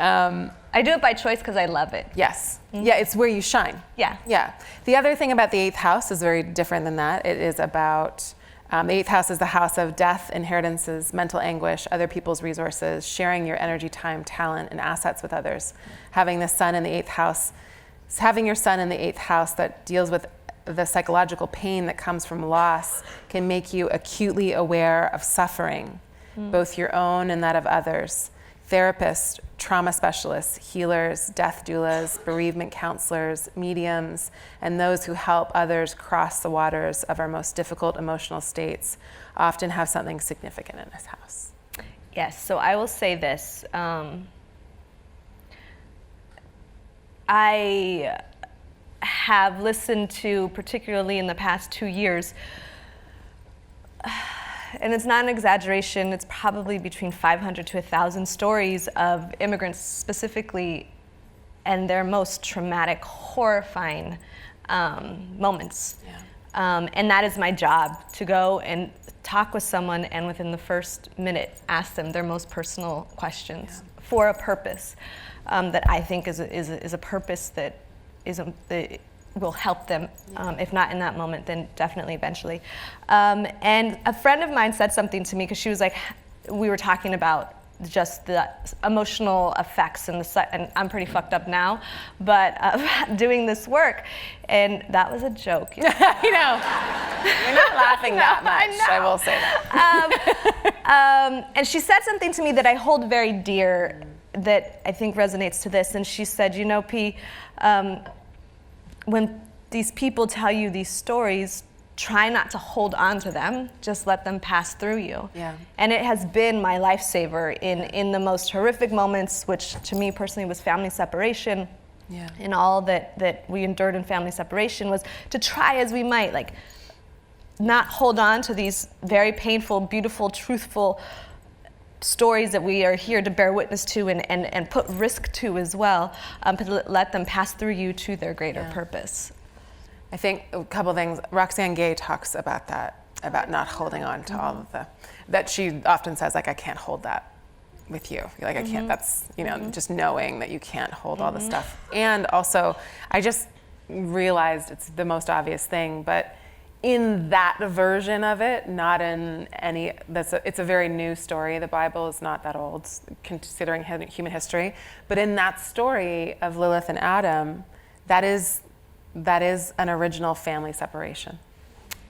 Speaker 2: I do it by choice because I love it.
Speaker 1: Yes. Yeah, it's where you shine.
Speaker 2: Yeah.
Speaker 1: Yeah. The other thing about the 8th house is very different than that. It is about, the 8th house is the house of death, inheritances, mental anguish, other people's resources, sharing your energy, time, talent, and assets with others. Having the sun in the 8th house, having your sun in the 8th house that deals with the psychological pain that comes from loss can make you acutely aware of suffering, both your own and that of others. Therapists, trauma specialists, healers, death doulas, bereavement counselors, mediums, and those who help others cross the waters of our most difficult emotional states often have something significant in this house.
Speaker 2: Yes, so I will say this. I have listened to, particularly in the past 2 years, and it's not an exaggeration, it's probably between 500 to 1,000 stories of immigrants specifically and their most traumatic, horrifying moments. Yeah. And that is my job, to go and talk with someone and within the first minute ask them their most personal questions for a purpose that I think is a purpose that will help them, if not in that moment, then definitely eventually. And a friend of mine said something to me because she was like, we were talking about just the emotional effects and I'm pretty fucked up now, but doing this work, and that was a joke. You know?
Speaker 1: I know. You're not laughing that much, I will say that.
Speaker 2: And she said something to me that I hold very dear that I think resonates to this, and she said, you know, P, when these people tell you these stories, try not to hold on to them, just let them pass through you.
Speaker 1: Yeah.
Speaker 2: And it has been my lifesaver in the most horrific moments, which to me personally was family separation.
Speaker 1: Yeah.
Speaker 2: And all that we endured in family separation was to try as we might, like not hold on to these very painful, beautiful, truthful stories that we are here to bear witness to and put risk to as well, to let them pass through you to their greater purpose.
Speaker 1: I think a couple things. Roxane Gay talks about that, about not holding on to all of that she often says, like, I can't hold that with you. Like, I can't, that's, you know, just knowing that you can't hold all the stuff. And also, I just realized it's the most obvious thing, but in that version of it, not in any, it's a very new story. The Bible is not that old, considering human history. But in that story of Lilith and Adam, that is an original family separation.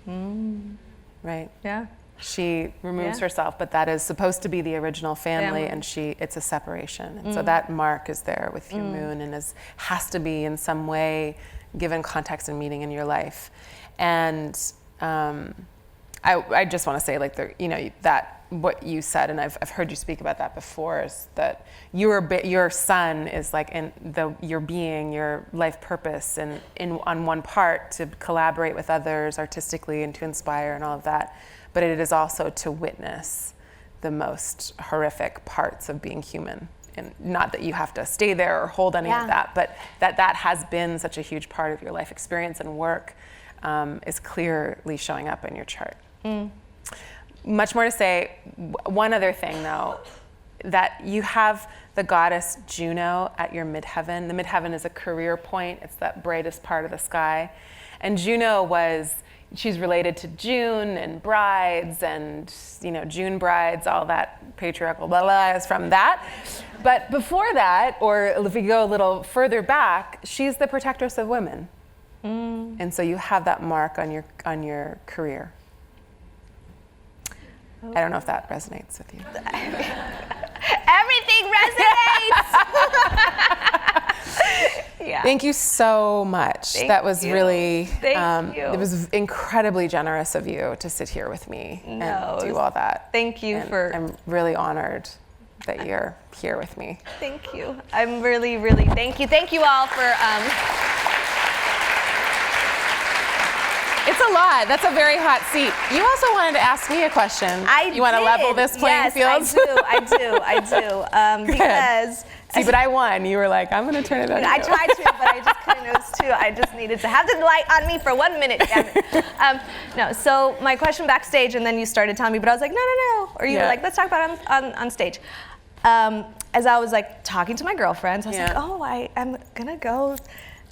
Speaker 1: Right?
Speaker 2: Yeah.
Speaker 1: She removes herself, but that is supposed to be the original family. And it's a separation. And so that mark is there with your moon and has to be in some way given context and meaning in your life. And I just want to say, like, that what you said, and I've heard you speak about that before, is that your sun is like your being, your life purpose, and on one part to collaborate with others artistically and to inspire and all of that, but it is also to witness the most horrific parts of being human and not that you have to stay there or hold any of that, but that has been such a huge part of your life experience and work is clearly showing up in your chart. Much more to say. One other thing though, that you have the goddess Juno at your midheaven. The midheaven is a career point. It's that brightest part of the sky. And Juno she's related to June and brides and, June brides, all that patriarchal blah, blah, is from that. But before that, or if we go a little further back, she's the protectress of women. And so you have that mark on your career. I don't know if that resonates with you.
Speaker 2: Everything resonates. Yeah.
Speaker 1: Thank you so much. That was really,
Speaker 2: Thank you.
Speaker 1: It was incredibly generous of you to sit here with me and do all that.
Speaker 2: Thank you
Speaker 1: I'm really honored that you're here with me.
Speaker 2: Thank you. I'm really, really, thank you. Thank you all for,
Speaker 1: It's a lot. That's a very hot seat. You also wanted to ask me a question. You want to level this playing field?
Speaker 2: I do. Because...
Speaker 1: See, but I won. You were like, I'm going to turn it on.
Speaker 2: I tried to, but I just couldn't. It was too. I just needed to have the light on me for 1 minute. Damn it. No, so my question backstage, and then you started telling me, but I was like, no. Or you were like, let's talk about it on stage. As I was like talking to my girlfriends, I was like, oh, I'm going to go.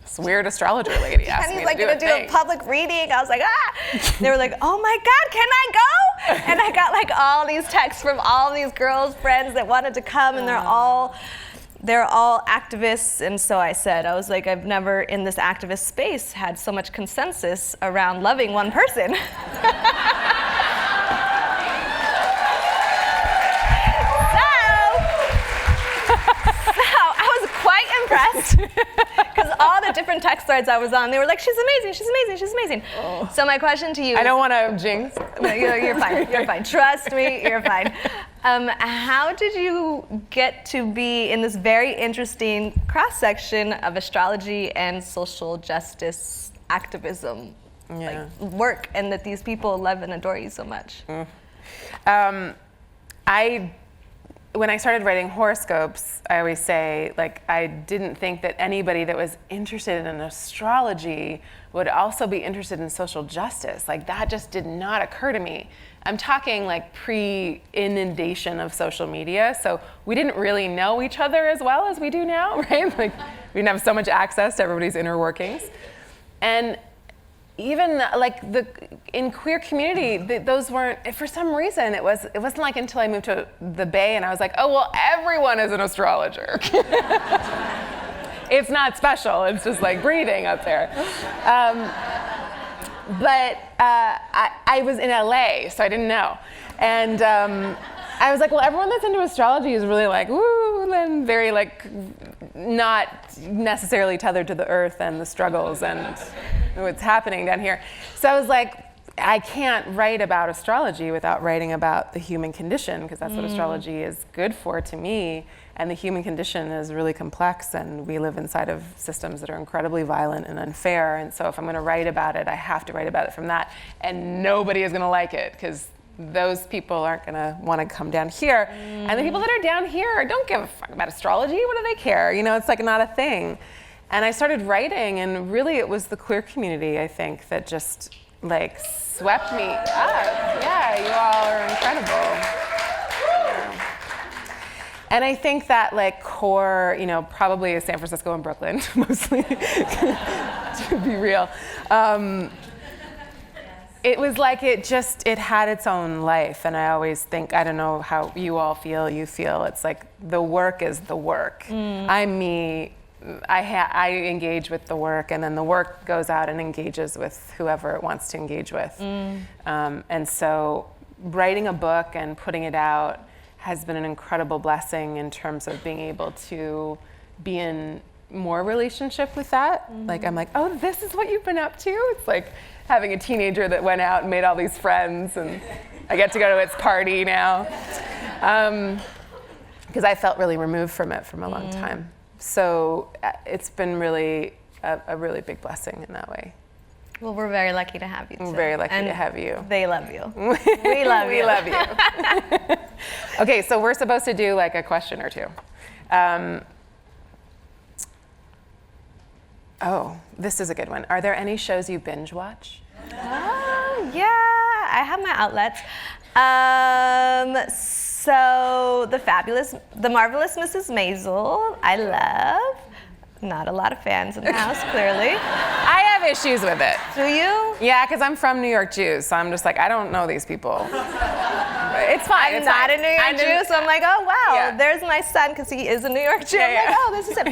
Speaker 1: This weird astrologer lady asked me
Speaker 2: to do gonna do a public reading. I was like, They were like, oh my God, can I go? And I got like all these texts from all these girls, friends that wanted to come, and they're all activists. And so I said, I was like, I've never in this activist space had so much consensus around loving one person. Impressed, because all the different text threads I was on, they were like, she's amazing, she's amazing, she's amazing. Oh. So my question to you
Speaker 1: I don't want to jinx.
Speaker 2: No, you're fine, you're fine. Trust me, you're fine. How did you get to be in this very interesting cross-section of astrology and social justice activism work, and that these people love and adore you so much?
Speaker 1: When I started writing horoscopes, I always say, I didn't think that anybody that was interested in astrology would also be interested in social justice. That just did not occur to me. I'm talking pre-inundation of social media, so we didn't really know each other as well as we do now, right? We didn't have so much access to everybody's inner workings. And even in queer community, those weren't, for some reason, it wasn't until I moved to the Bay and I was like, oh, well, everyone is an astrologer. It's not special, it's just breathing up there. But I was in LA, so I didn't know. And I was like, well, everyone that's into astrology is really woo, and very not necessarily tethered to the earth and the struggles and what's happening down here. So I was like, I can't write about astrology without writing about the human condition, because that's what astrology is good for to me. And the human condition is really complex, and we live inside of systems that are incredibly violent and unfair. And so if I'm going to write about it, I have to write about it from that. And nobody is going to like it, because those people aren't going to want to come down here. And the people that are down here don't give a fuck about astrology. What do they care? It's not a thing. And I started writing, and really it was the queer community, I think, that just swept me up. Yeah, you all are incredible. Yeah. And I think that core, probably San Francisco and Brooklyn, mostly, to be real. It was it had its own life. And I always think, I don't know how you all feel, it's the work is the work. I'm me. I engage with the work, and then the work goes out and engages with whoever it wants to engage with. And so writing a book and putting it out has been an incredible blessing in terms of being able to be in more relationship with that. I'm like, oh, this is what you've been up to? It's having a teenager that went out and made all these friends, and I get to go to its party now. Because I felt really removed from it from a long time. So it's been really a really big blessing in that way.
Speaker 2: Well, we're very lucky to have you too.
Speaker 1: We're very lucky to have you.
Speaker 2: They love you. We love you.
Speaker 1: We love you. Okay, so we're supposed to do a question or two. Oh, this is a good one. Are there any shows you binge watch?
Speaker 2: Oh, yeah, I have my outlets. So the Marvelous Mrs. Maisel, I love. Not a lot of fans in the house, clearly.
Speaker 1: I have issues with it.
Speaker 2: Do you?
Speaker 1: Yeah, because I'm from New York Jews, so I'm just like, I don't know these people. It's fine.
Speaker 2: I'm not a New York Jew, so I'm like, oh wow,
Speaker 1: Yeah.
Speaker 2: there's my son because he is a New York Jew.
Speaker 1: Yeah,
Speaker 2: I'm like, oh, this is him.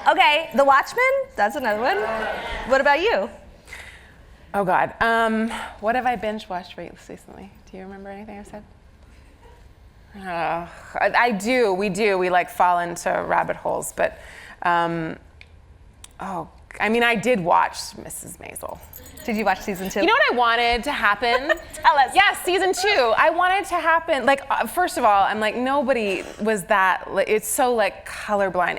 Speaker 2: Okay, The Watchmen. That's another one. What about you?
Speaker 1: Oh God, what have I binge watched recently? Do you remember anything I've said? I do. We like fall into rabbit holes, but I did watch Mrs. Maisel.
Speaker 2: Did you watch season 2?
Speaker 1: You know what I wanted to happen?
Speaker 2: Tell us.
Speaker 1: Yes, season 2. I wanted to happen, first of all, I'm like, nobody was that, it's so colorblind.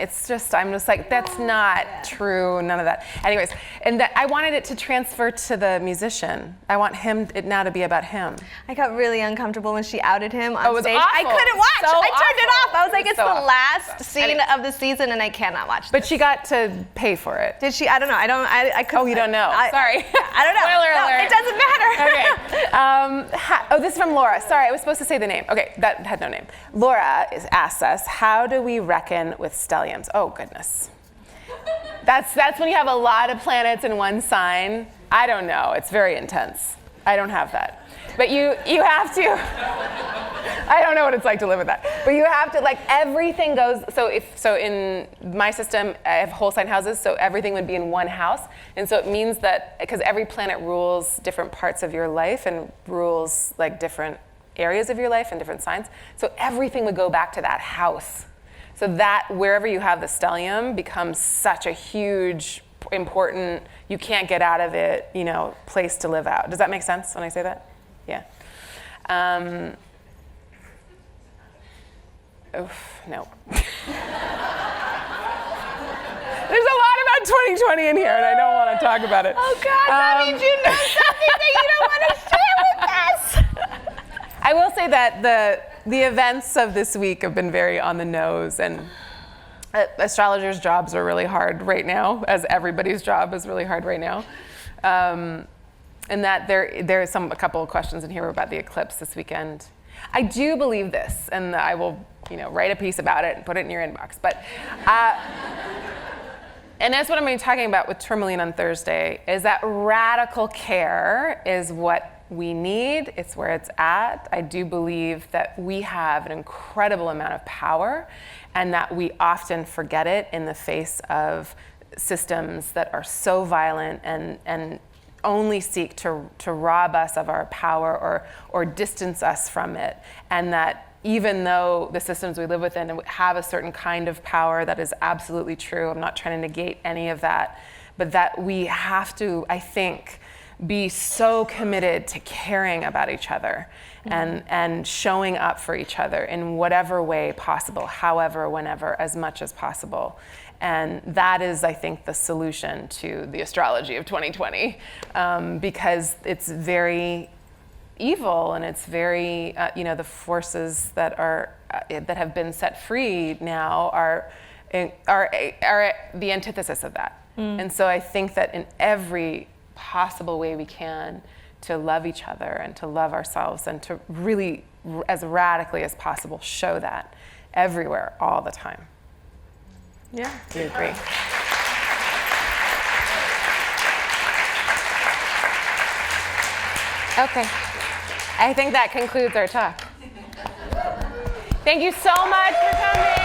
Speaker 1: I'm just like, that's not true, none of that. Anyways, and that I wanted it to transfer to the musician. I want it now to be about him.
Speaker 2: I got really uncomfortable when she outed him on
Speaker 1: it was
Speaker 2: stage.
Speaker 1: awful.
Speaker 2: I couldn't watch.
Speaker 1: So
Speaker 2: I turned it
Speaker 1: awful.
Speaker 2: off. I was like,
Speaker 1: It was
Speaker 2: it's
Speaker 1: so
Speaker 2: the
Speaker 1: awful.
Speaker 2: last scene of the season and I cannot watch
Speaker 1: But
Speaker 2: this.
Speaker 1: she got to pay for it.
Speaker 2: Did she? I don't know. I couldn't.
Speaker 1: Oh, you don't know. Sorry.
Speaker 2: I don't know.
Speaker 1: Spoiler
Speaker 2: No,
Speaker 1: alert.
Speaker 2: it doesn't matter.
Speaker 1: Okay. This is from Laura. Sorry, I was supposed to say the name. Okay, that had no name. Laura asks us, how do we reckon with stelliums? Oh, goodness. That's when you have a lot of planets in one sign. I don't know. It's very intense. I don't have that. But you have to. I don't know what it's like to live with that. But you have to, everything goes, so in my system, I have whole sign houses, so everything would be in one house. And so it means that, because every planet rules different parts of your life and rules different areas of your life and different signs. So everything would go back to that house. So that wherever you have the stellium becomes such a huge, important, you can't get out of it, place to live out. Does that make sense when I say that? Yeah. No. There's a lot about 2020 in here, and I don't want to talk about it.
Speaker 2: Oh God, that means you know something that you don't want to share with us.
Speaker 1: I will say that the events of this week have been very on the nose, and astrologers' jobs are really hard right now, as everybody's job is really hard right now. And that there's a couple of questions in here about the eclipse this weekend. I do believe this, and I will, write a piece about it and put it in your inbox. But, and that's what I'm going to be talking about with Tourmaline on Thursday, is that radical care is what we need. It's where it's at. I do believe that we have an incredible amount of power, and that we often forget it in the face of systems that are so violent and only seek to rob us of our power or distance us from it. And that even though the systems we live within have a certain kind of power that is absolutely true, I'm not trying to negate any of that, but that we have to, I think, be so committed to caring about each other and showing up for each other in whatever way possible, however, whenever, as much as possible. And that is, I think, the solution to the astrology of 2020, because it's very evil, and it's very, the forces that have been set free now are the antithesis of that. And so I think that in every possible way we can, to love each other and to love ourselves and to really, as radically as possible, show that everywhere, all the time.
Speaker 2: Yeah.
Speaker 1: Do you agree? Okay. I think that concludes our talk. Thank you so much for coming.